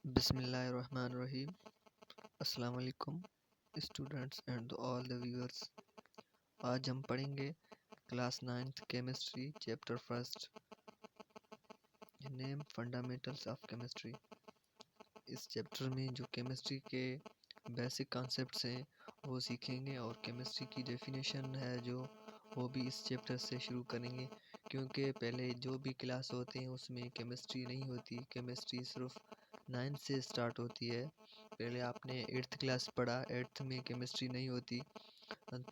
बिस्मिल्लाहिर्रहमानिर्रहीम। अस्सलाम वालेकुम students and all the viewers. आज हम पढ़ेंगे class 9th chemistry chapter first, name fundamentals of chemistry. इस चैप्टर में जो केमिस्ट्री के बेसिक कॉन्सेप्ट्स हैं वो सीखेंगे और केमिस्ट्री की डेफिनेशन है जो वो भी इस चैप्टर से शुरू करेंगे, क्योंकि पहले जो भी क्लास होते हैं उसमें केमिस्ट्री नहीं होती। केमिस्ट्री सिर्फ 9 से स्टार्ट होती है। पहले आपने 8th क्लास पढ़ा, 8th में केमिस्ट्री नहीं होती।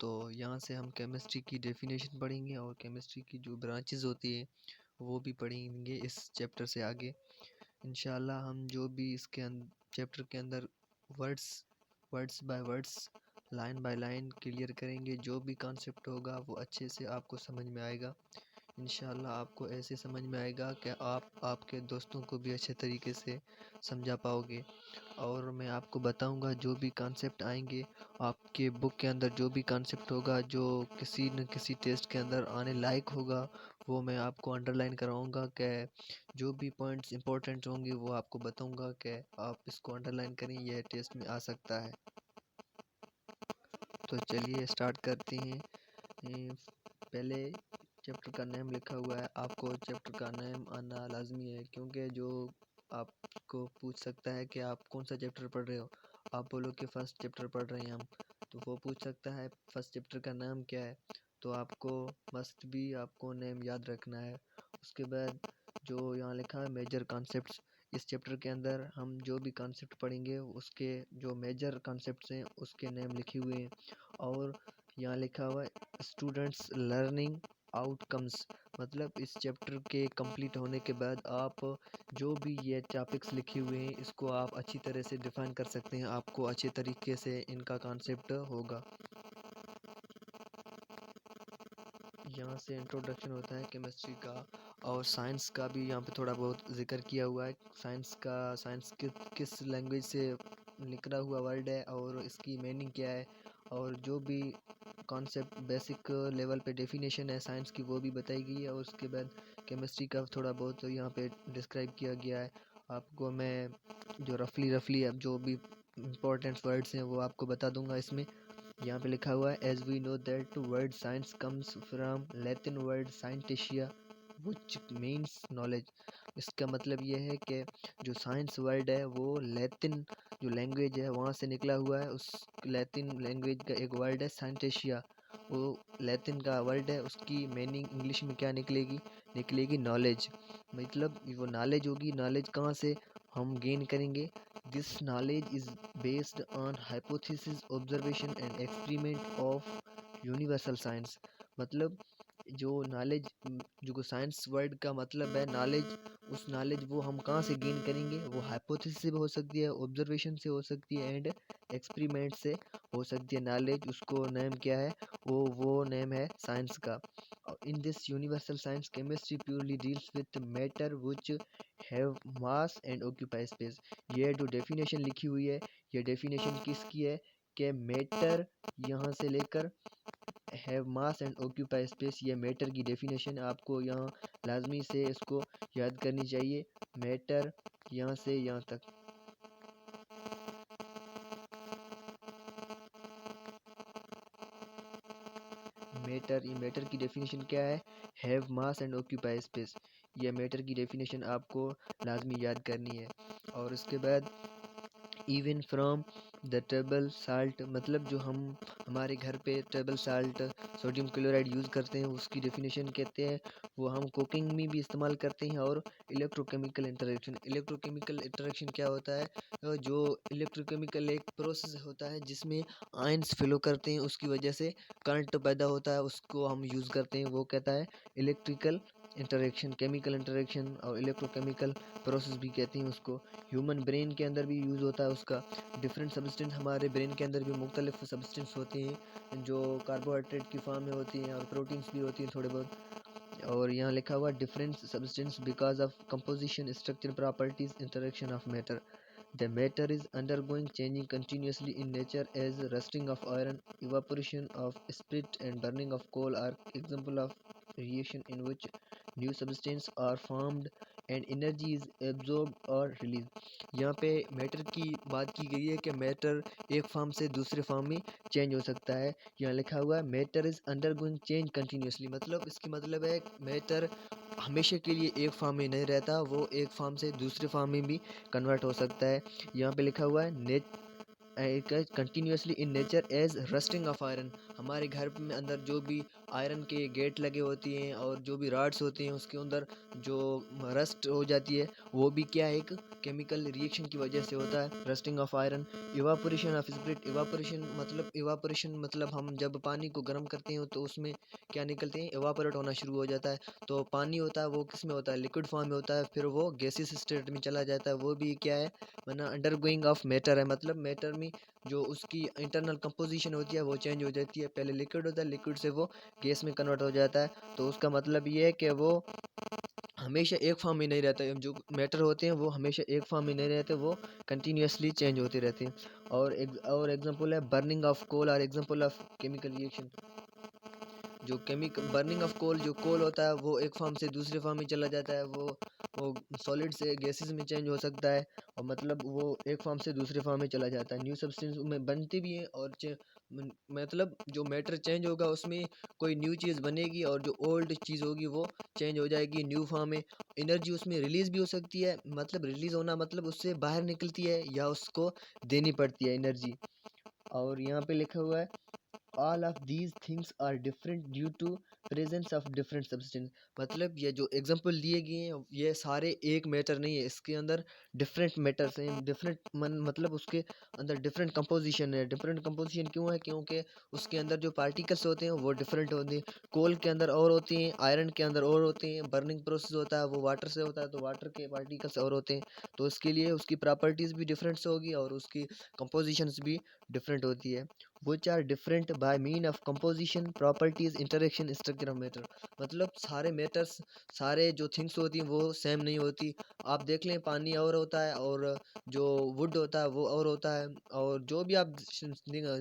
तो यहाँ से हम केमिस्ट्री की डेफिनेशन पढ़ेंगे और केमिस्ट्री की जो ब्रांचेस होती है वो भी पढ़ेंगे इस चैप्टर से आगे। इंशाल्लाह हम जो भी इसके चैप्टर के अंदर words words by words, line by line clear करेंगे। जो भी कॉन्सेप्ट होगा वो अच्छे से आपको समझ में आएगा। इंशाल्लाह आपको ऐसे समझ में आएगा कि आप आपके दोस्तों को भी अच्छे तरीके से समझा पाओगे। और मैं आपको बताऊंगा जो भी कॉन्सेप्ट आएंगे आपके बुक के अंदर, जो भी कॉन्सेप्ट होगा जो किसी न किसी टेस्ट के अंदर आने लायक होगा वो मैं आपको अंडरलाइन कराऊंगा। कि जो भी पॉइंट्स इंपॉर्टेंट होंगे वो आपको बताऊंगा कि आप इसको अंडरलाइन करें, यह टेस्ट में आ सकता है। तो चलिए स्टार्ट करते हैं। पहले चैप्टर का नेम लिखा हुआ है, आपको चैप्टर का नेम आना लाजमी है, क्योंकि जो आपको पूछ सकता है कि आप कौन सा चैप्टर पढ़ रहे हो। आप बोलो कि फर्स्ट चैप्टर पढ़ रहे हैं हम, तो वो पूछ सकता है फर्स्ट चैप्टर का नाम क्या है। तो आपको मस्ट भी आपको नेम याद रखना है। उसके बाद जो यहाँ लिखा है मेजर कॉन्सेप्ट्स, इस चैप्टर के अंदर हम जो भी कॉन्सेप्ट पढ़ेंगे उसके जो मेजर कॉन्सेप्ट्स हैं उसके नेम लिखे हुए हैं। और यहाँ लिखा हुआ है स्टूडेंट्स लर्निंग आउटकम्स, मतलब इस चैप्टर के कंप्लीट होने के बाद आप जो भी ये टॉपिक्स लिखे हुए हैं इसको आप अच्छी तरह से डिफाइन कर सकते हैं, आपको अच्छे तरीके से इनका कॉन्सेप्ट होगा। यहाँ से इंट्रोडक्शन होता है केमिस्ट्री का, और साइंस का भी यहाँ पे थोड़ा बहुत जिक्र किया हुआ है। साइंस किस लैंग्वेज से निकला हुआ वर्ड है और इसकी मीनिंग क्या है, और जो भी कॉन्सेप्ट बेसिक लेवल पे डेफिनेशन है साइंस की वो भी बताई गई है। और उसके बाद केमिस्ट्री का थोड़ा बहुत यहाँ पे डिस्क्राइब किया गया है। आपको मैं जो रफली अब जो भी इम्पोर्टेंट वर्ड्स हैं वो आपको बता दूंगा इसमें। यहाँ पे लिखा हुआ है as we know that word science comes from Latin word scientia which means knowledge. इसका मतलब ये है कि जो साइंस वर्ड है वो लैटिन जो लैंग्वेज है वहाँ से निकला हुआ है। उस लैटिन लैंग्वेज का एक वर्ड है साइंटिशिया, वो लैटिन का वर्ड है, उसकी मीनिंग इंग्लिश में क्या निकलेगी नॉलेज। मतलब वो नॉलेज होगी। नॉलेज कहाँ से हम गेन करेंगे? This knowledge is based on hypothesis observation and experiment of universal science. मतलब जो नॉलेज, जो साइंस वर्ड का मतलब है नॉलेज, उस नॉलेज वो हम कहाँ से गेन करेंगे? वो हाइपोथेसिस से हो सकती है, ऑब्जर्वेशन से हो सकती है एंड एक्सपेरिमेंट से हो सकती है। नॉलेज उसको नेम क्या है? वो नेम है साइंस का। In this universal science chemistry purely deals with matter which have mass and occupy space. ये जो डेफिनेशन लिखी हुई है ये डेफिनेशन किसकी है? कि मैटर यहाँ से लेकर have mass and occupy space, ये मैटर की डेफिनेशन आपको यहाँ लाजमी से इसको याद करनी चाहिए। मैटर यहाँ से यहाँ तक। मैटर की डेफिनेशन क्या है? Have mass and occupy space. ये मैटर की डेफिनेशन आपको लाजमी याद करनी है। और उसके बाद even from the table salt, मतलब जो हम हमारे घर पे table salt sodium chloride use करते हैं उसकी डेफिनेशन कहते हैं, वो हम कुकिंग में भी इस्तेमाल करते हैं। और इलेक्ट्रोकेमिकल इंटरेक्शन क्या होता है? जो इलेक्ट्रोकेमिकल एक प्रोसेस होता है जिसमें आयंस फ्लो करते हैं, उसकी वजह से करंट पैदा होता है, उसको हम यूज़ करते हैं, वो कहता है इलेक्ट्रिकल इंटरेक्शन। केमिकल इंटरेक्शन और इलेक्ट्रोकेमिकल प्रोसेस भी कहते हैं उसको। ह्यूमन ब्रेन के अंदर भी यूज़ होता है उसका। डिफरेंट सब्सटेंस हमारे ब्रेन के अंदर भी मुख्तलिफ सब्सटेंस होती हैं जो कार्बोहाइड्रेट की फॉर्म में होती हैं और प्रोटीन्स भी होती हैं थोड़े बहुत। और यहाँ लिखा हुआ different substance because of composition structure properties interaction of matter. The matter is undergoing changing continuously in nature as rusting of iron, evaporation of spirit and burning of coal are example of reaction in which new substances are formed and energy is absorb और release. यहाँ पे matter की बात की गई है कि matter एक फॉर्म से दूसरे फॉर्म में चेंज हो सकता है। यहाँ लिखा हुआ है matter is undergoing change continuously, मतलब इसकी मतलब है मैटर हमेशा के लिए एक फॉर्म में नहीं रहता, वो एक फॉर्म से दूसरे फॉर्म में भी कन्वर्ट हो सकता है। यहाँ पे लिखा हुआ है continuously in nature as rusting of iron. हमारे घर में अंदर जो भी आयरन के गेट लगे होती हैं और जो भी राड्स होती हैं उसके अंदर जो रस्ट हो जाती है वो भी क्या है, एक केमिकल रिएक्शन की वजह से होता है, rusting of iron. Evaporation of spirit, evaporation मतलब हम जब पानी को गर्म करते हैं तो उसमें क्या निकलते हैं, इवापोरेट होना शुरू हो जाता है। तो पानी होता है वो किस में होता है, लिक्विड फॉर्म में होता है, फिर वो गैसेस स्टेट में चला जाता है, वो भी क्या है, वरना अंडरगोइंग ऑफ मैटर है, मतलब मैटर में जो उसकी इंटरनल कंपोजिशन होती है वो चेंज हो जाती है। पहले लिक्विड होता है, लिक्विड से वो गैस में कन्वर्ट हो जाता है। तो उसका मतलब ये है कि वो हमेशा एक फॉर्म में नहीं रहता है, जो मैटर होते हैं वो हमेशा एक फॉर्म में नहीं रहते, वो कंटिन्यूसली चेंज होते रहते हैं। और एग्जांपल है बर्निंग ऑफ कोल और एग्जांपल ऑफ केमिकल रिएक्शन। जो केमिकल बर्निंग ऑफ कोल, जो कोल होता है वो एक फॉर्म से दूसरे फॉर्म में चला जाता है, वो सॉलिड से गैसेस में चेंज हो सकता है, और मतलब वो एक फॉर्म से दूसरे फॉर्म में चला जाता है। न्यू सब्सटेंस में बनती भी है, और मतलब जो मैटर चेंज होगा उसमें कोई न्यू चीज़ बनेगी, और जो ओल्ड चीज़ होगी वो चेंज हो जाएगी न्यू फॉर्म में। एनर्जी उसमें रिलीज़ भी हो सकती है, मतलब रिलीज़ होना मतलब उससे बाहर निकलती है या उसको देनी पड़ती है एनर्जी। और यहाँ पे लिखा हुआ है all of these things are different due to presence of different substance। मतलब ये जो एग्जांपल दिए गए हैं ये सारे एक मैटर नहीं है, इसके अंदर डिफरेंट मैटर्स हैं, डिफरेंट मतलब उसके अंदर डिफरेंट कंपोजिशन है। डिफरेंट कंपोजिशन क्यों है, क्योंकि उसके अंदर जो पार्टिकल्स होते हैं वो डिफरेंट होते हैं। कोल के अंदर और होते हैं, आयरन के अंदर और होते हैं, बर्निंग प्रोसेस होता है वो वाटर से होता है तो वाटर के पार्टिकल्स और होते हैं, तो इसके लिए उसकी प्रॉपर्टीज़ भी डिफरेंट होगी और उसकी कंपोजिशंस भी डिफरेंट होती है। which are different by mean of composition properties interaction structure of matter। मतलब सारे मैटर्स, सारे जो थिंग्स होती हैं वो सेम नहीं होती। आप देख लें पानी और होता है, और जो वुड होता है वो और होता है, और जो भी आप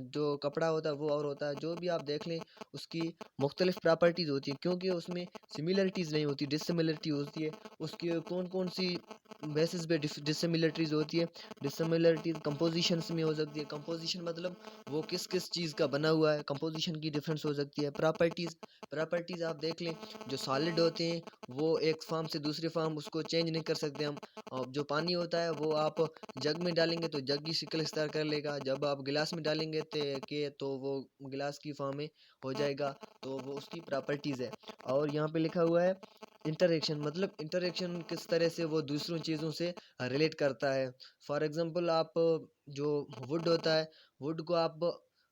जो कपड़ा होता है वो और होता है, जो भी आप देख लें उसकी मुख्तलिफ प्रॉपर्टीज़ होती है, क्योंकि उसमें सिमिलरिटीज़ नहीं होती, डिससिमिलरिटी होती है। उसकी कौन कौन सी बेसिस पे डिससिमिलरिटीज़ होती है, डिससिमिलरिटीज़ कंपोजिशंस में हो सकती है। कंपोजिशन मतलब वो किस किस चीज़ का बना हुआ है, कंपोजिशन की डिफरेंस हो सकती है। प्रॉपर्टीज़ आप देख लें, जो सॉलिड होते हैं वो एक फॉर्म से दूसरे फॉर्म उसको चेंज नहीं कर सकते हम। और जो पानी होता है वो आप जग में डालेंगे तो जग की शक्ल इख्तियार कर लेगा, जब आप गिलास में डालेंगे तो वो गिलास की फॉर्म में हो जाएगा, तो वो उसकी प्रॉपर्टीज़ है। और यहाँ पे लिखा हुआ है इंटरेक्शन, मतलब इंटरेक्शन किस तरह से वो दूसरों चीज़ों से रिलेट करता है। फॉर एग्जांपल आप जो वुड होता है, वुड को आप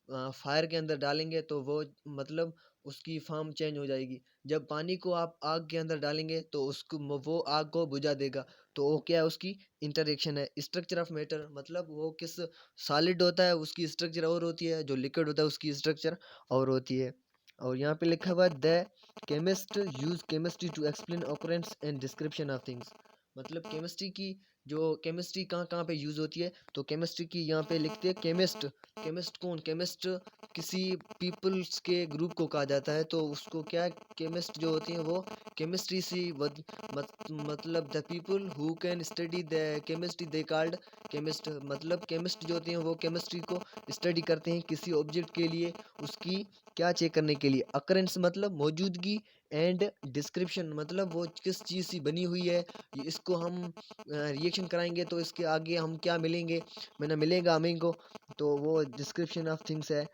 फायर के अंदर डालेंगे तो वो मतलब उसकी फॉर्म चेंज हो जाएगी। जब पानी को आप आग के अंदर डालेंगे तो उसको वो आग को बुझा देगा, तो वो क्या है, उसकी इंटरेक्शन है। स्ट्रक्चर ऑफ मैटर मतलब वो किस सॉलिड होता है उसकी स्ट्रक्चर और होती है, जो लिक्विड होता है उसकी स्ट्रक्चर और होती है। और यहाँ पे लिखा हुआ है the chemist use chemistry to explain occurrence and description of things. मतलब केमिस्ट्री की जो केमिस्ट्री कहाँ कहाँ पे यूज़ होती है, तो केमिस्ट्री की यहाँ पे लिखते हैं केमिस्ट। केमिस्ट कौन, केमिस्ट किसी पीपल्स के ग्रुप को कहा जाता है, तो उसको क्या, केमिस्ट जो होती हैं वो केमिस्ट्री से मतलब the people who can study the chemistry they called chemist. मतलब केमिस्ट जो होते हैं वो केमिस्ट्री को स्टडी करते हैं किसी ऑब्जेक्ट के लिए, उसकी क्या चेक करने के लिए। अकरेंस मतलब मौजूदगी, एंड डिस्क्रिप्शन मतलब वो किस चीज़ से बनी हुई है, इसको हम रिएक्शन कराएंगे तो इसके आगे हम क्या मिलेंगे, मैंने मिलेगा हमें को, तो वो डिस्क्रिप्शन ऑफ थिंग्स है।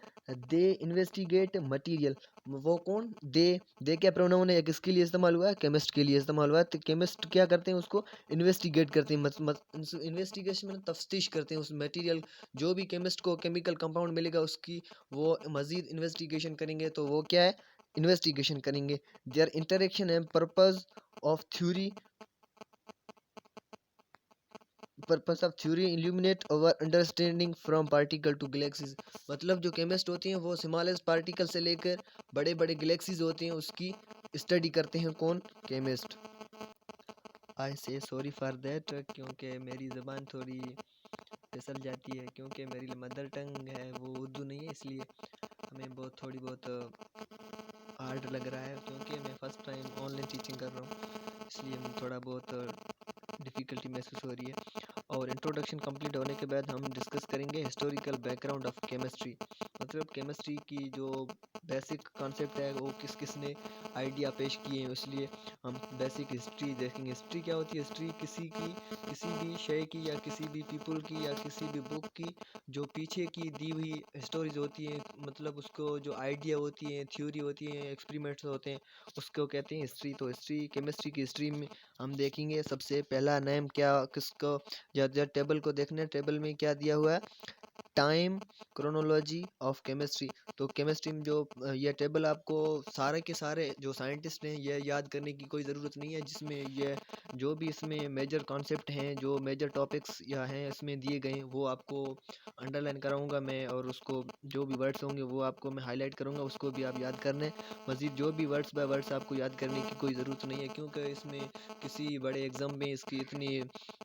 दे इन्वेस्टिगेट मटेरियल, वो कौन, दे क्या प्रोनाउन है, किसके लिए इस्तेमाल हुआ है, केमिस्ट के लिए इस्तेमाल हुआ है। तो केमिस्ट क्या करते हैं, उसको इन्वेस्टिगेट करते हैं, इन्वेस्टिगेशन में तफ्तीश करते हैं उस मटेरियल, जो भी केमिस्ट को केमिकल कंपाउंड मिलेगा उसकी वो मज़ीद इन्वेस्टिगेशन करेंगे, तो वो क्या है, इन्वेस्टिगेशन करेंगे। Their interaction and purpose of theory illuminate our understanding from particle to galaxies. मतलब जो केमिस्ट होते हैं वो स्मॉलेस्ट पार्टिकल से लेकर बड़े बड़े गैलेक्सीज होते हैं उसकी स्टडी करते हैं, कौन, केमिस्ट। आई से सॉरी फॉर दैट, क्योंकि मेरी ज़बान थोड़ी फिसल जाती है, क्योंकि मेरी मदर टंग है वो उर्दू नहीं है, इसलिए हमें बहुत थोड़ी बहुत हार्ड लग रहा है, क्योंकि मैं फ़र्स्ट टाइम ऑनलाइन टीचिंग कर रहा हूँ, इसलिए थोड़ा बहुत डिफ़िकल्टी महसूस हो रही है। और इंट्रोडक्शन कंप्लीट होने के बाद हम डिस्कस करेंगे हिस्टोरिकल बैकग्राउंड ऑफ केमिस्ट्री, मतलब केमिस्ट्री की जो बेसिक कॉन्सेप्ट है वो किस किस ने आइडिया पेश किए हैं, इसलिए हम बेसिक हिस्ट्री देखेंगे। हिस्ट्री क्या होती है? हिस्ट्री किसी भी शय की या किसी भी पीपल की या किसी भी बुक की जो पीछे की दी हुई स्टोरीज होती हैं, मतलब उसको जो आइडिया होती है, थ्योरी होती है, एक्सपेरिमेंट्स होते हैं, उसको कहते हैं हिस्ट्री। तो हिस्ट्री, केमिस्ट्री की हिस्ट्री में हम देखेंगे सबसे पहला नेम क्या किसको, या टेबल को देखने, टेबल में क्या दिया हुआ है, टाइम क्रोनोलॉजी ऑफ केमिस्ट्री। तो केमिस्ट्री में जो ये टेबल आपको सारे के सारे जो साइंटिस्ट हैं ये याद करने की कोई ज़रूरत नहीं है, जिसमें ये जो भी इसमें मेजर कॉन्सेप्ट हैं, जो मेजर टॉपिक्स या हैं इसमें दिए गए हैं, वो आपको अंडरलाइन कराऊंगा मैं, और उसको जो भी वर्ड्स होंगे वो आपको मैं हाईलाइट करूंगा, उसको भी आप याद करने। मज़ीद जो भी वर्ड्स बाय वर्ड्स आपको याद करने की कोई ज़रूरत नहीं है, क्योंकि इसमें किसी बड़े एग्ज़ाम में इसकी इतनी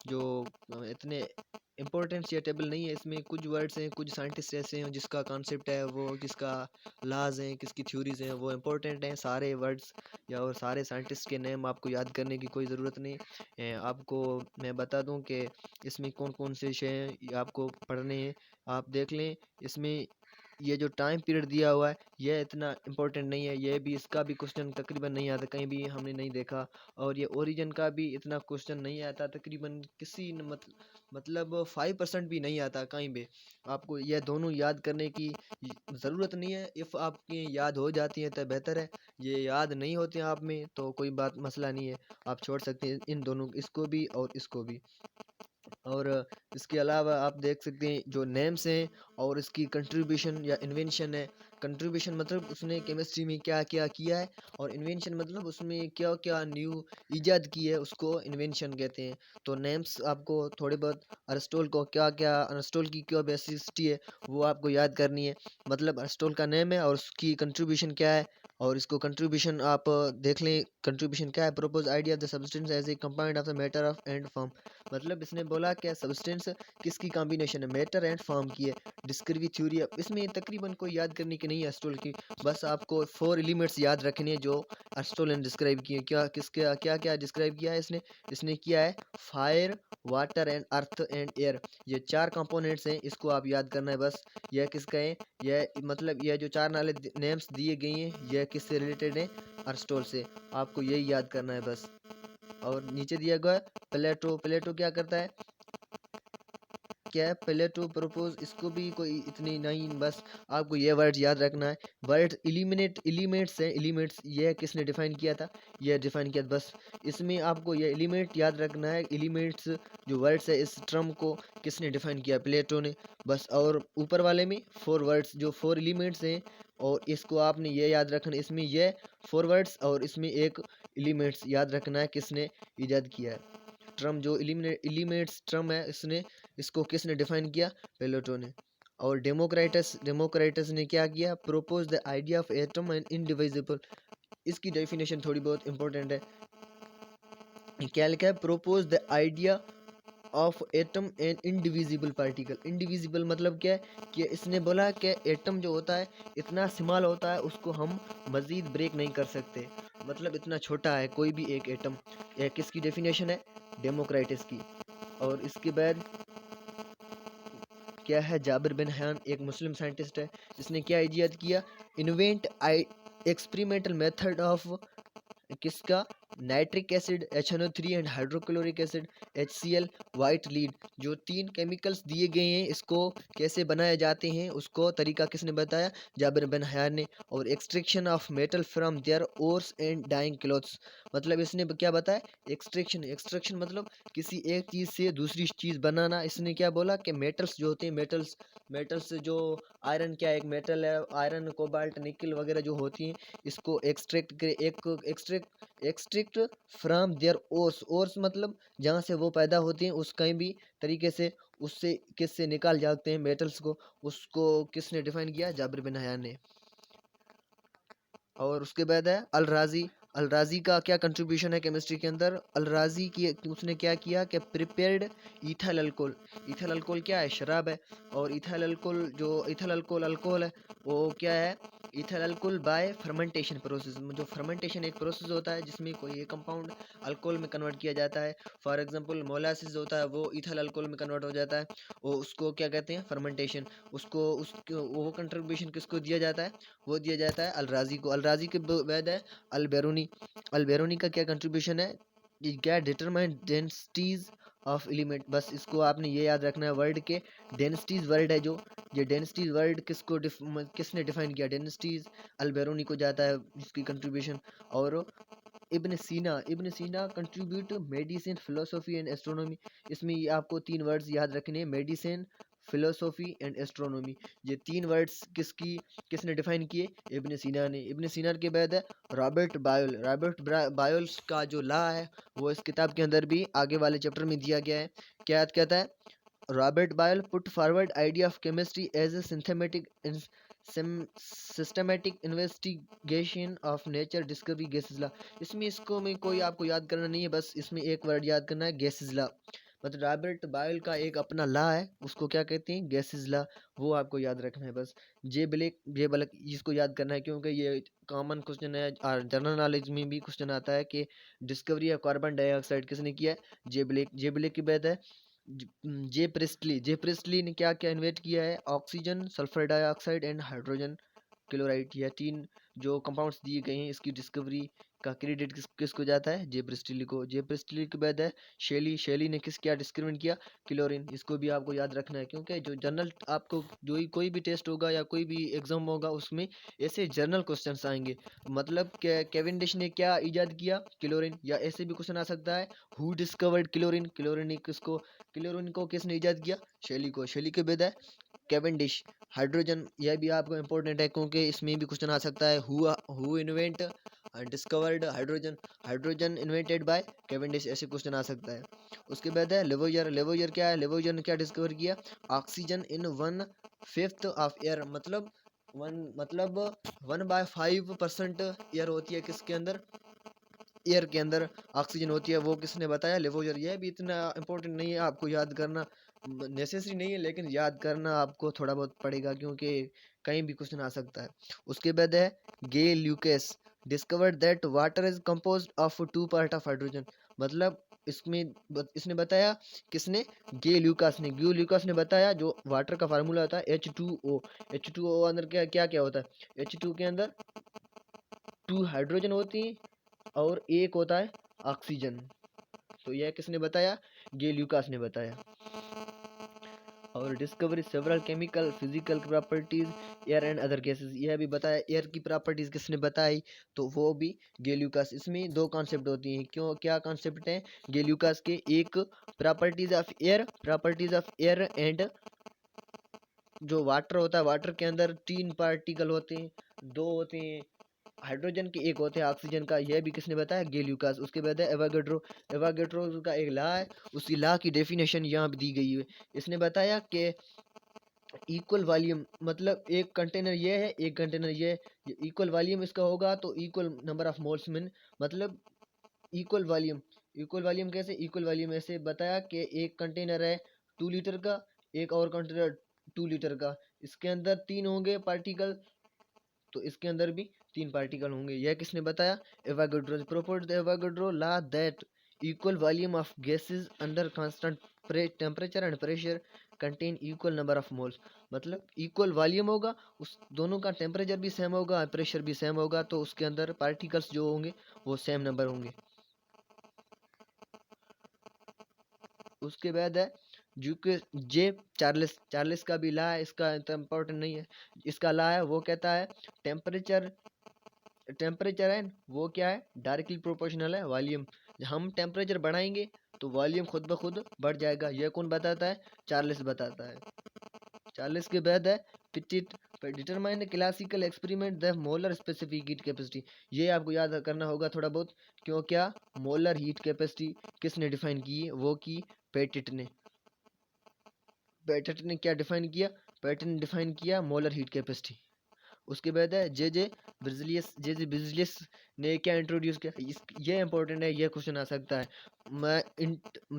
जो इतने इम्पोर्टेंट या टेबल नहीं है। इसमें कुछ वर्ड्स हैं, कुछ साइंटिस्ट ऐसे हैं जिसका कॉन्सेप्ट है वो, जिसका लाज हैं, किसकी थ्योरीज हैं वो इम्पोर्टेंट हैं। सारे वर्ड्स या और सारे साइंटिस्ट के नेम आपको याद करने की कोई ज़रूरत नहीं है। आपको मैं बता दूं कि इसमें कौन कौन से शय आपको पढ़ने हैं, आप देख लें। इसमें ये जो टाइम पीरियड दिया हुआ है ये इतना इम्पोर्टेंट नहीं है, ये भी इसका भी क्वेश्चन तकरीबन नहीं आता, कहीं भी हमने नहीं देखा। और ये ओरिजिन का भी इतना क्वेश्चन नहीं आता, तकरीबन किसी मतलब 5% भी नहीं आता कहीं भी। आपको ये दोनों याद करने की ज़रूरत नहीं है। इफ़ आपकी याद हो जाती है तो बेहतर है, ये याद नहीं होते आप में तो कोई बात मसला नहीं है, आप छोड़ सकते हैं इन दोनों, इसको भी और इसको भी। और इसके अलावा आप देख सकते हैं जो नेम्स हैं और इसकी कंट्रीब्यूशन या इन्वेंशन है। कंट्रीब्यूशन मतलब उसने केमिस्ट्री में क्या क्या किया है, और इन्वेंशन मतलब उसमें क्या क्या न्यू इजाद की है, उसको इन्वेंशन कहते हैं। तो नेम्स आपको थोड़े बहुत, अरिस्टोल को क्या क्या, अरिस्टोल की क्या बेसिसिटी है वो आपको याद करनी है। मतलब अरिस्टोल का नेम है और उसकी कंट्रीब्यूशन क्या है, और इसको कंट्रीब्यूशन आप देख लें। कंट्रीब्यूशन क्या है? Propose idea of the substance as a compound of the matter of and form. मतलब इसने बोला क्या सब्सटेंस किसकी कॉम्बिनेशन है, मैटर एंड फॉर्म की है। डिस्क्रिवी थ्योरी है, इसमें तकरीबन कोई याद करने की नहीं है एरिस्टोटल की, बस आपको 4 एलिमेंट्स याद रखने हैं जो एरिस्टोटल ने डिस्क्राइब किए। क्या किसके क्या क्या डिस्क्राइब किया है इसने? इसने किया है fire, water and earth and air, ये 4 कंपोनेंट्स हैं, इसको आप याद करना है बस। यह किसका है? यह मतलब यह जो 4 नाले नेम्स दिए गए हैं यह किससे रिलेटेड है? एरिस्टोटल से। आपको यही याद करना है बस। और नीचे दिया गया प्लेटो। प्लेटो क्या करता है? क्या है प्लेटो प्रपोज, इसको भी कोई इतनी नहीं, बस आपको ये वर्ड याद रखना है। वर्ड इलिमिनेट, एलिमेंट्स हैं, एलिमेंट्स ये किसने डिफाइन किया था? ये डिफाइन किया था, बस इसमें आपको ये एलिमेंट याद रखना है। एलिमेंट्स जो वर्ड्स है, इस टर्म को किसने डिफाइन किया? प्लेटो ने, बस। और ऊपर वाले में 4 वर्ड्स जो 4 एलिमेंट्स हैं, और इसको आपने ये याद रखना, इसमें ये 4 वर्ड्स और इसमें एक एलिमेंट्स याद रखना है, किसने इजाद किया है। ट्रम जो एलिमेंट्स ट्रम है, इसने इसको किसने डिफाइन किया? प्लेटो ने। और डेमोक्राइटस ने क्या किया? Propose the idea of atom and indivisible. इसकी डेफिनेशन थोड़ी बहुत इंपॉर्टेंट है। क्या लिखा है? Propose the idea of atom and indivisible particle. Indivisible मतलब क्या है? कि इसने बोला कि एटम जो होता है इतना स्मॉल होता है, उसको हम मजीद ब्रेक नहीं कर सकते, मतलब इतना छोटा है कोई भी एक एटम। यह किसकी डेफिनेशन है? डेमोक्राइटस की। और इसके बाद क्या है? जाबिर बिन हयान एक मुस्लिम साइंटिस्ट है, जिसने क्या इजाद किया? Invent I experimental method of किसका? Nitric acid HNO3 and hydrochloric acid HCl white lead. जो 3 केमिकल्स दिए गए हैं, इसको कैसे बनाए जाते हैं उसको तरीका किसने बताया? जाबिर बिन हयान ने। और extraction of metal from their ores and dyeing clothes, मतलब इसने क्या बताया? एक्सट्रैक्शन। एक्सट्रैक्शन मतलब किसी एक चीज़ से दूसरी चीज़ बनाना। इसने क्या बोला कि मेटल्स जो होते हैं, मेटल्स जो आयरन, क्या एक मेटल है, आयरन, कोबाल्ट, निकल वगैरह जो होती हैं, इसको extract from their ores. Ores मतलब जहाँ से वो पैदा होती हैं, उस कहीं भी तरीके से उससे किससे निकाल जाते हैं मेटल्स को, उसको किसने डिफाइन किया? जाबिर बिन हयान ने। और उसके बाद है अल राजी। अलराजी का क्या कंट्रीब्यूशन है केमिस्ट्री के अंदर? अलराजी की उसने क्या किया कि prepared ethyl alcohol. Ethyl alcohol क्या है? शराब है। और इथाइल अल्कोहल जो इथाइल अल्कोहल अल्कोहल है वो क्या है? Ethyl alcohol bye fermentation process. जो फर्मेंटेशन एक प्रोसेस होता है जिसमें कोई एक कंपाउंड अल्कोहल में कन्वर्ट किया जाता है। फॉर एग्जांपल मोलासिस होता है, वो इथाइल अल्कोहल में कन्वर्ट हो जाता है, वो उसको क्या कहते हैं? फर्मेंटेशन। उसको वो कंट्रीब्यूशन किसको दिया जाता है? वो दिया जाता है अलराजी को। अलराजी के बाद है अलबेरूनी। अलबेरूनी का क्या कंट्रीब्यूशन है? ये क्या? Determine densities of element. बस इसको आपने ये याद रखना है वर्ड के डेंसिटीज वर्ड है जो, ये डेंसिटीज वर्ड किसने डिफाइन किया? डेंसिटीज अलबेरूनी को जाता है इसकी कंट्रीब्यूशन। और इब्न सीना contribute medicine philosophy and astronomy. इसमें ये आपको तीन वर्ड्स याद रखने हैं, मेडिसिन, फिलोसॉफी एंड एस्ट्रोनॉमी। ये तीन वर्ड्स किसने डिफाइन किए? इब्न सीना ने। इब्न सीना के बाद है रॉबर्ट बायल। बायल्स का जो लॉ है वो इस किताब के अंदर भी आगे वाले चैप्टर में दिया गया है। क्या कहता है? Robert Boyle put forward idea of chemistry as a systematic investigation of nature discovery gases law। इसमें इसको में कोई आपको याद करना नहीं है, बस इसमें एक वर्ड याद करना है, गैसेस लॉ। मतलब रॉबर्ट बॉयल का एक अपना लॉ है, उसको क्या कहते हैं? Gases law. वो आपको याद रखना है बस। जे ब्लैक इसको याद करना है क्योंकि ये कॉमन क्वेश्चन है और जनरल नॉलेज में भी क्वेश्चन आता है कि डिस्कवरी ऑफ कार्बन डाइऑक्साइड किसने किया है? जे ब्लैक की बात है। जे प्रिस्टली ने क्या क्या इन्वेंट किया है? Oxygen, sulphur dioxide and hydrogen chloride. यह तीन जो कंपाउंड्स दिए गए हैं इसकी डिस्कवरी का क्रेडिट किसको जाता है? जे प्रिस्टली को। जे प्रिस्टली के बाद है शेली ने क्या डिस्कवरी किया? क्लोरीन। इसको भी आपको याद रखना है क्योंकि जो जनरल आपको कोई भी टेस्ट होगा या कोई भी एग्जाम होगा उसमें ऐसे जनरल क्वेश्चंस आएंगे। मतलब कैवेंडिश ने क्या इजाद किया? क्लोरीन। या ऐसे भी क्वेश्चन आ सकता है, हु डिस्कवर्ड क्लोरीन? क्लोरीन को किसने इजाद किया? शेली को। शेली के बाद है कैवेंडिश। हाइड्रोजन, यह भी आपको इंपॉर्टेंट है क्योंकि इसमें भी क्वेश्चन आ सकता है, who invent discovered hydrogen? Hydrogen invented by Cavendish. ऐसे क्वेश्चन आ सकता है। उसके बाद है लेवोयर। लेवोयर क्या है? लेवोयर ने क्या डिस्कवर किया? Oxygen in 1/5 of air. मतलब 1/5% एयर होती है किसके अंदर? एयर के अंदर ऑक्सीजन होती है। वो किसने बताया? लेवोयर। यह भी इतना इंपॉर्टेंट नहीं है, आपको याद करना नेसेसरी नहीं है, लेकिन याद करना आपको थोड़ा बहुत पड़ेगा क्योंकि कहीं भी क्वेश्चन आ सकता है। उसके बाद है गे ल्यूकेस discovered that water is composed of 2 part of hydrogen. मतलब इसने बताया किसने? गे ल्यूकास ने। गे ल्यूकास ने बताया जो वाटर का फार्मूला होता है H2O। H2O अंदर क्या क्या क्या होता है? H2 के अंदर 2 हाइड्रोजन होती हैं और एक होता है ऑक्सीजन। तो यह किसने बताया? गे ल्यूकास ने बताया। और discovery several chemical physical properties air and other gases. यह भी बताया। एयर की प्रॉपर्टीज किसने बताई? तो वो भी गे ल्यूकास। इसमें दो कॉन्सेप्ट होती हैं। क्यों क्या कॉन्सेप्ट है गे ल्यूकास के? एक प्रॉपर्टीज ऑफ एयर एंड जो वाटर होता है, वाटर के अंदर 3 पार्टिकल होते हैं, 2 होते हैं हाइड्रोजन के, एक होते हैं ऑक्सीजन का। यह भी किसने बताया? गे ल्यूकास। उसके बाद है एवागेड्रो। एवागेड्रो का एक लॉ है, उसी लॉ की डेफिनेशन यहाँ पे दी गई है। इसने बताया कि इक्वल वॉल्यूम, मतलब एक कंटेनर ये है एक कंटेनर ये है, इक्वल वॉल्यूम इसका होगा तो इक्वल नंबर ऑफ मोल्स में, मतलब इक्वल वॉल्यूम। इक्वल वॉल्यूम कैसे? इक्वल वॉल्यूम ऐसे बताया कि एक कंटेनर है 2 लीटर का, एक और कंटेनर 2 लीटर का, इसके अंदर 3 होंगे पार्टिकल तो इसके अंदर भी 3 पार्टिकल होंगे। यह किसने बताया? Avogadro. Proposed Avogadro law that equal volume of gases under constant temperature and pressure contain equal number of moles. मतलब इक्वल वॉल्यूम होगा, उस दोनों का टेम्परेचर भी सेम होगा, प्रेशर भी सेम होगा, तो उसके अंदर पार्टिकल्स जो होंगे वो सेम नंबर होंगे। उसके बाद है जूके जे चार्लिस का भी ला है, इसका इतना इम्पोर्टेंट नहीं है। इसका ला है वो कहता है टेम्परेचर टेम्परेचर है वो क्या है? डायरेक्टली प्रोपोर्शनल है वॉल्यूम। हम टेम्परेचर बढ़ाएंगे तो वॉल्यूम खुद ब खुद बढ़ जाएगा। यह कौन बताता है? चार्लिस बताता है। चार्लिस के बाद है Petit determine classical experiment the molar specific heat capacity. ये आपको याद करना होगा थोड़ा बहुत। क्यों क्या? मोलर हीट कैपेसिटी किसने डिफाइन की है? वो की पेटिट ने। पेटिट ने क्या डिफाइन किया? पेटिट ने डिफाइन किया मोलर हीट कैपेसिटी। उसके बाद है जे जे ब्रिजिलियस ने क्या इंट्रोड्यूस किया, ये इंपॉर्टेंट है, ये क्वेश्चन आ सकता है।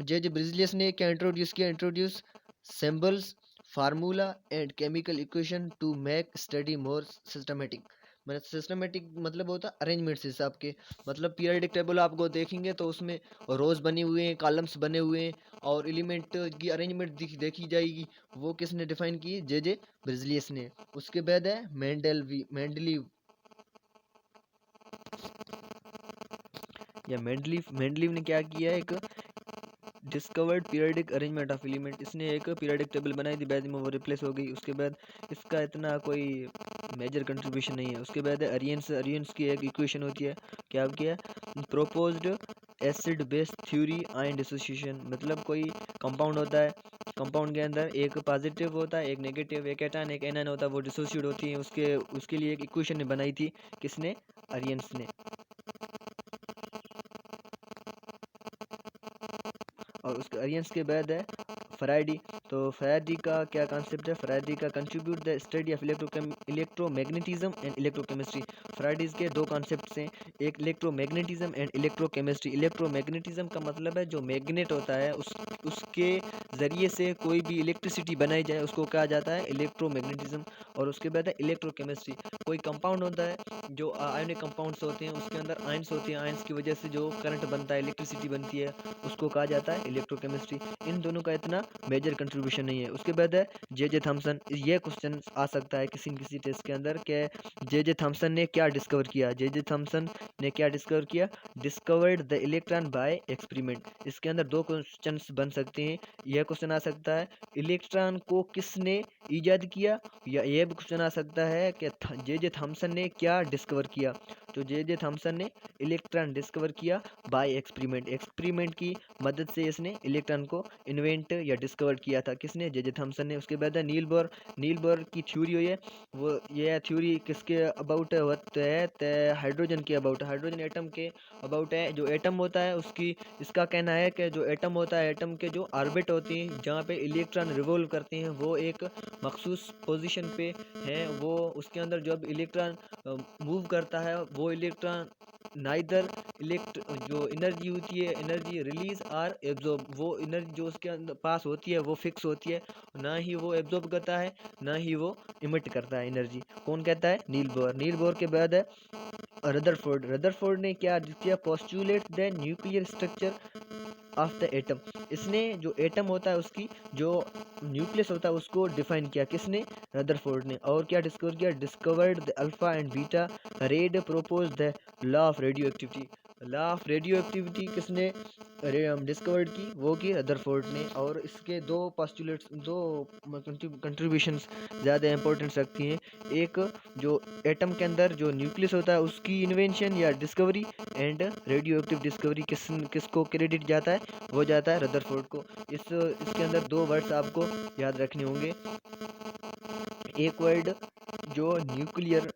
जे जे ब्रिजिलियस ने क्या introduce symbols, formula and chemical equation two make study more systematic. मतलब सिस्टमेटिक मतलब होता है अरेंजमेंट्स हिसाब के। मतलब पीरियोडिक टेबल आपको देखेंगे तो उसमें रोज बने हुए हैं, कॉलम्स बने हुए हैं, और एलिमेंट की अरेंजमेंट देखी जाएगी। वो किसने डिफाइन की? जे जे ब्रिजिलियस ने। उसके बाद है मेंडलीव या मेंडलीव ने क्या किया, एक discovered periodic arrangement of element. इसने एक पीरियोडिक टेबल बनाई थी, बाद में वो रिप्लेस हो गई। उसके बाद इसका इतना कोई मेजर कंट्रीब्यूशन नहीं है। उसके बाद अरियंस की एक इक्वेशन होती है, क्या किया, proposed acid base theory and dissociation. मतलब कोई कंपाउंड होता है, कंपाउंड के अंदर एक पॉजिटिव होता है, एक नेगेटिव, एक एटॉन एक एनायन होता है, वो डिसोसिएट होती है। उसके लिए एक इक्वेशन बनाई थी, किसने? अरियंस ने। और उसके अरियंस के बाद है फराडी। तो फराडी का क्या कॉन्सेप्ट है? फराडी का contribute the study of electromagnetism and electrochemistry. Faraday's के दो कॉन्सेप्ट्स हैं, एक इलेक्ट्रोमैग्नेटिज्म एंड इलेक्ट्रोकेमिस्ट्री। इलेक्ट्रोमैग्नेटिज्म का मतलब है जो मैग्नेट होता है उसके ज़रिए से कोई भी इलेक्ट्रिसिटी बनाई जाए, उसको कहा जाता है इलेक्ट्रोमैग्नेटिज्म। और उसके बाद है इलेक्ट्रोकेमिस्ट्री। कोई कंपाउंड होता है, जो आयनिक कंपाउंड्स होते हैं, उसके अंदर आयंस होती हैं, आयंस की वजह से जो करंट बनता है, इलेक्ट्रिसिटी बनती है, उसको कहा जाता है इलेक्ट्रोकेमिस्ट्री। इन दोनों का इतना मेजर कंट्रीब्यूशन नहीं है। उसके बाद है जे जे थॉमसन। ये क्वेश्चन आ सकता है किसी न किसी टेस्ट के अंदर कि जे जे थॉमसन ने क्या डिस्कवर किया। जे जे थॉमसन ने क्या डिस्कवर किया? Discovered the electron by experiment. इसके अंदर दो क्वेश्चन बन सकते हैं। यह क्वेश्चन आ सकता है इलेक्ट्रॉन को किसने ईजाद किया, या यह भी क्वेश्चन आ सकता है कि जे जे थॉमसन ने क्या डिस्कवर किया। तो जे जे थॉमसन ने इलेक्ट्रॉन डिस्कवर किया बाय एक्सपेरिमेंट। एक्सपेरिमेंट की मदद से इसने इलेक्ट्रॉन को इन्वेंट या डिस्कवर किया था, किसने? जे जे थॉमसन ने। उसके बाद है नील बोर की थ्योरी हुई है। वो ये थ्योरी किसके अबाउट होता है? हाइड्रोजन के अबाउट, हाइड्रोजन एटम के अबाउट है। जो एटम होता है उसकी, इसका कहना है कि जो एटम होता है, एटम के जो ऑर्बिट होती हैं जहाँ पे इलेक्ट्रॉन रिवॉल्व करते हैं, वो एक मखसूस पोजीशन पे है। वो उसके अंदर जब इलेक्ट्रॉन मूव करता है, वो इलेक्ट्रॉन नाइदर जो एनर्जी होती है, एनर्जी रिलीज और एब्जॉर्ब, वो एनर्जी जो उसके अंदर पास होती है वो फिक्स होती है, ना ही वो एब्जॉर्ब करता है, ना ही वो इमिट करता है एनर्जी। कौन कहता है? नील बोर के बाद है रदरफोर्ड ने क्या किया? Postulate the nuclear structure of the atom. इसने जो एटम होता है उसकी जो न्यूक्लियस होता है उसको डिफाइन किया, किसने? रदरफोर्ड ने। और क्या डिस्कवर किया? Discovered the alpha and beta red, propose the law of radio activity. Law of radio activity किसने डिस्कवर्ड की? वो की रदरफोर्ड ने। और इसके दो पोस्टुलेट्स, दो कंट्रीब्यूशंस ज़्यादा इंपॉर्टेंस रखती हैं। एक जो एटम के अंदर जो न्यूक्लियस होता है उसकी इन्वेंशन या discovery, and radio active discovery किसको क्रेडिट जाता है? वो जाता है रदरफोर्ड को। इसके अंदर दो वर्ड्स आपको याद रखने होंगे। एक वर्ड जो न्यूक्लियर,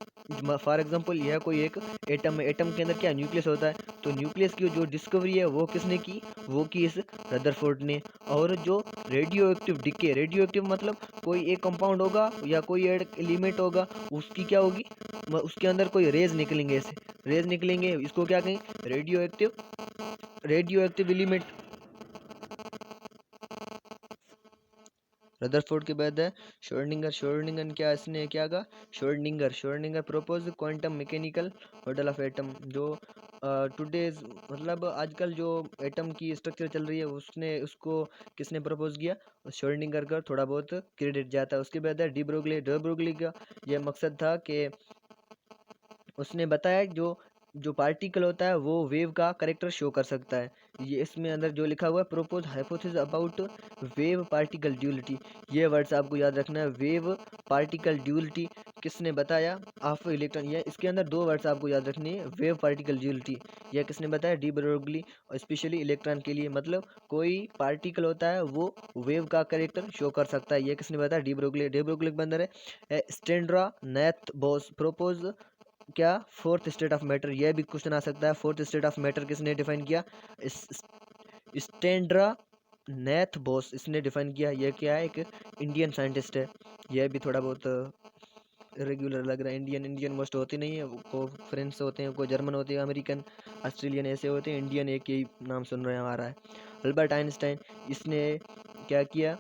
फॉर एग्जांपल यह कोई एक एटम है, एटम के अंदर क्या न्यूक्लियस होता है, तो न्यूक्लियस की जो डिस्कवरी है वो किसने की? वो की इस रदरफोर्ड ने। और जो radio active decay, radio active मतलब कोई एक कंपाउंड होगा या कोई एक एलिमेंट होगा, उसकी क्या होगी? उसके अंदर कोई रेज निकलेंगे, ऐसे रेज निकलेंगे, इसको क्या कहें? Radio active element. रदरफोर्ड के बाद है श्रोडिंगर ने क्या, इसने क्या कहा? Schrodinger propose quantum mechanical model of atom. जो टुडेज मतलब आजकल जो एटम की स्ट्रक्चर चल रही है, उसको किसने प्रपोज किया? श्रोडिंगर का थोड़ा बहुत क्रेडिट जाता है। उसके बाद है डी ब्रोगली का यह मकसद था कि उसने बताया जो पार्टिकल होता है वो वेव का करेक्टर शो कर सकता है। ये इसमें अंदर जो लिखा हुआ है, propose hypothesis about wave particle duality. ये वर्ड्स आपको याद रखना है, वेव पार्टिकल ड्यूलिटी किसने बताया? Of electron. ये इसके अंदर दो वर्ड्स आपको याद रखनी है, वेव पार्टिकल ड्यूलिटी। यह किसने बताया? De Broglie. और स्पेशली इलेक्ट्रॉन के लिए, मतलब कोई पार्टिकल होता है वो वेव का करेक्टर शो कर सकता है, ये किसने बताया? डी ब्रोगली के अंदर है स्टेंड्रा नैथ बोस प्रोपोज क्या? Fourth state of matter. यह भी क्वेश्चन आ सकता है, फोर्थ स्टेट ऑफ मैटर किसने डिफाइन किया? स्टेंड्रा नैथ बोस इसने डिफाइन किया। यह क्या है? एक इंडियन साइंटिस्ट है। यह भी थोड़ा बहुत रेगुलर लग रहा है। इंडियन इंडियन मोस्ट होते नहीं है, को फ्रेंड्स होते हैं, कोई जर्मन होते हैं, अमेरिकन, ऑस्ट्रेलियन ऐसे होते हैं। इंडियन एक यही नाम सुन रहे हैं हमारा है, अल्बर्ट आइंस्टाइन। इसने क्या किया,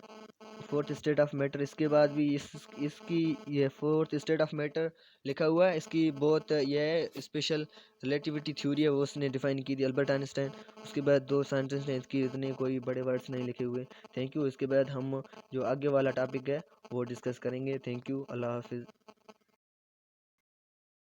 फोर्थ स्टेट ऑफ मैटर, इसके बाद भी इसकी ये फोर्थ स्टेट ऑफ मैटर लिखा हुआ है, इसकी बहुत यह स्पेशल रिलेटिविटी थ्योरी है, वो उसने डिफाइन की थी अल्बर्ट आइंस्टाइन। उसके बाद दो साइंटिस्ट ने इसकी, इतने कोई बड़े वर्ड्स नहीं लिखे हुए। Thank you. इसके बाद हम जो आगे वाला टॉपिक है वो डिस्कस करेंगे। थैंक यू, अल्लाह हाफिज़।